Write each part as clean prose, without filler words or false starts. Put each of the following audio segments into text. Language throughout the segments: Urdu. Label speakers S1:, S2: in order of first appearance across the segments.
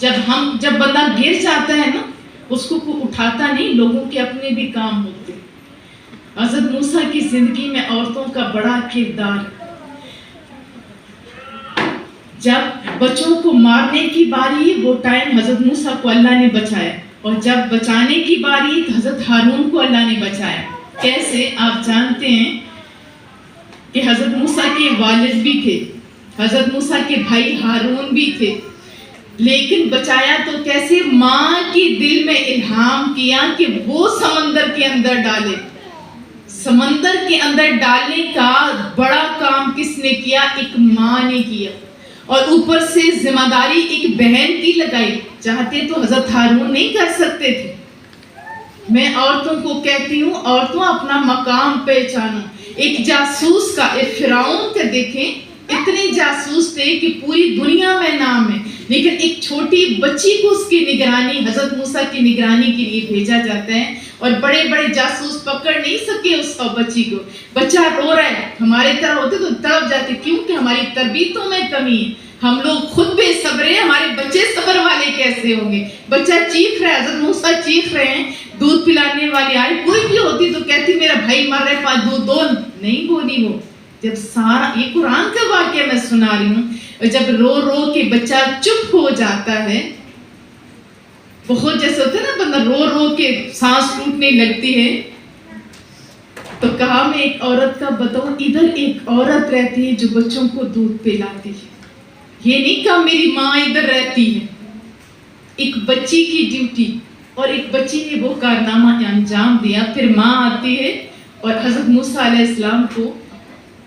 S1: جب بندہ گر جاتا ہے نا، اس کو کوئی اٹھاتا نہیں، لوگوں کے اپنے بھی کام ہوتے۔ حضرت موسیٰ کی زندگی میں عورتوں کا بڑا کردار ہے۔ جب بچوں کو مارنے کی باری، وہ ٹائم حضرت موسیٰ کو اللہ نے بچایا، اور جب بچانے کی باری تو حضرت ہارون کو اللہ نے بچایا۔ کیسے؟ آپ جانتے ہیں کہ حضرت موسیٰ کے والد بھی تھے، حضرت موسیٰ کے بھائی ہارون بھی تھے، لیکن بچایا تو کیسے؟ ماں کی دل میں الہام کیا کہ وہ سمندر کے اندر ڈالے۔ سمندر کے اندر ڈالنے کا بڑا کام کس نے کیا؟ ایک ماں نے کیا، اور اوپر سے ذمہ داری ایک بہن کی لگائی۔ چاہتے تو حضرت ہارون نہیں کر سکتے تھے۔ میں عورتوں کو کہتی ہوں، عورتوں اپنا مقام پہچانو۔ ایک جاسوس کا، ایک فرعون کا دیکھیں، اتنے جاسوس تھے کہ پوری دنیا میں نام ہے، لیکن ایک چھوٹی بچی کو اس کی نگرانی، حضرت موسیٰ کی نگرانی کے لیے بھیجا جاتا ہے، اور بڑے بڑے جاسوس پکڑ نہیں سکے اس بچی کو۔ بچہ رو رہا ہے، ہمارے طرح ہوتے تو تڑپ جاتے، کیونکہ ہماری تربیتوں میں کمی ہے۔ ہم لوگ خود بے صبر ہیں، ہمارے بچے صبر والے کیسے ہوں گے؟ بچہ چیخ رہا ہے، حضرت موسیٰ چیخ رہے ہیں، دودھ پلانے والی آئی، کوئی بھی ہوتی تو کہتی میرا بھائی مر رہا ہے، دودھ دو، نہیں بولی وہ۔ جب سارا، یہ قرآن کا واقعہ میں سنا رہی ہوں، جب رو رو کے بچہ چپ ہو جاتا ہے، بہت جیسے ہوتا ہے نا بندہ رو رو کے سانس ٹوٹنے لگتی ہے، تو کہا میں ایک عورت کا بتاؤں، ادھر ایک عورت رہتی ہے جو بچوں کو دودھ پلاتی ہے، یہ نہیں کہا میری ماں ادھر رہتی ہے۔ ایک بچی کی ڈیوٹی، اور ایک بچی نے وہ کارنامہ انجام دیا، پھر ماں آتی ہے اور حضرت موسیٰ علیہ السلام کو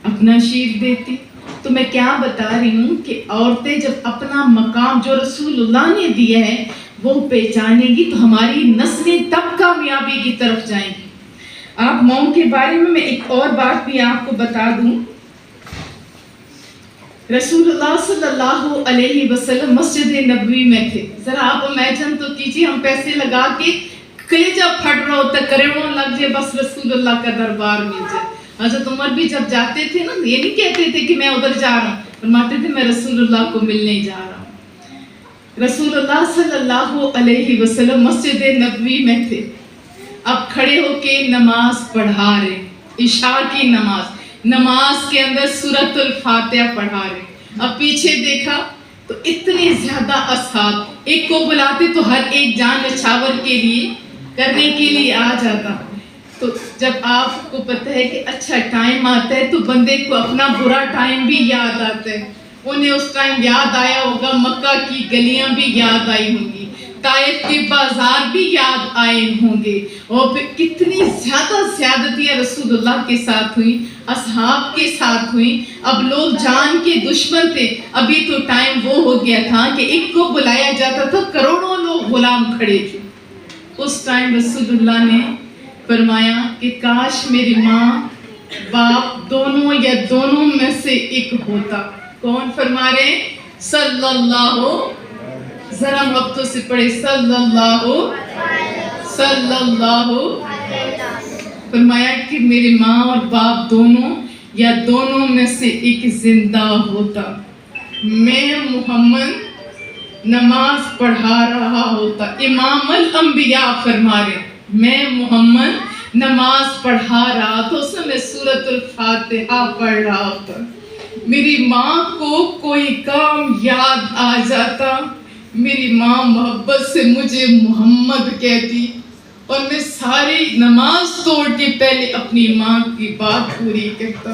S1: اپنا شیر دیتی۔ تو میں کیا بتا رہی ہوں کہ عورتیں جب اپنا مقام جو رسول اللہ نے دیا ہے وہ پہچانیں گی تو ہماری نسلیں تب کامیابی کی طرف جائیں گی۔ آپ ماؤں کے بارے میں ایک اور بات بھی آپ کو بتا دوں۔ رسول اللہ صلی اللہ علیہ وسلم مسجد نبوی میں تھے۔ ذرا آپ امیجن تو کیجئے، ہم پیسے لگا کے کلیجہ پھٹ رہا ہوتا، کروڑوں لگ جائے، بس رسول اللہ کا دربار مل جائے۔ حضرت عمر بھی جب جاتے تھے نا، یہ نہیں کہتے تھے کہ میں ادھر جا رہا ہوں، فرماتے تھے میں رسول اللہ کو ملنے جا رہا ہوں۔ رسول اللہ صلی اللہ علیہ وسلم مسجد نبوی میں تھے، اب کھڑے ہو کے نماز پڑھا رہے، عشاء کی نماز کے اندر سورۃ الفاتحہ پڑھا رہے۔ اب پیچھے دیکھا تو اتنے زیادہ اصحاب، ایک کو بلاتے تو ہر ایک جان نچھاور کے لیے کرنے کے لیے آ جاتا۔ تو جب آپ کو پتہ ہے کہ اچھا ٹائم آتا ہے تو بندے کو اپنا برا ٹائم بھی یاد آتا ہے۔ انہیں اس ٹائم یاد آیا ہوگا، مکہ کی گلیاں بھی یاد آئی ہوں گی، طائف کے بازار بھی یاد آئے ہوں گے، اور پھر کتنی زیادہ زیادتیاں رسول اللہ کے ساتھ ہوئی، اصحاب کے ساتھ ہوئی۔ اب لوگ جان کے دشمن تھے، ابھی تو ٹائم وہ ہو گیا تھا کہ ایک کو بلایا جاتا تھا، کروڑوں لوگ غلام کھڑے تھے۔ اس ٹائم رسول اللہ نے فرمایا کہ کاش میری ماں باپ دونوں یا دونوں میں سے ایک ہوتا۔ کون فرما رہے ہیں؟ صلی اللہ، ذرا وقتوں سے پڑھے، صلی اللہ، فرمایا کہ میری ماں اور باپ دونوں یا دونوں میں سے ایک زندہ ہوتا، میں محمد نماز پڑھا رہا ہوتا۔ امام الانبیاء فرما رہے ہیں، میں محمد نماز پڑھا رہا تو اس میں سورۃ الفاتحہ پڑھ رہا ہوتا، میری ماں کو کوئی کام یاد آ جاتا، میری ماں محبت سے مجھے محمد کہتی، اور میں ساری نماز توڑ کے پہلے اپنی ماں کی بات پوری کرتا۔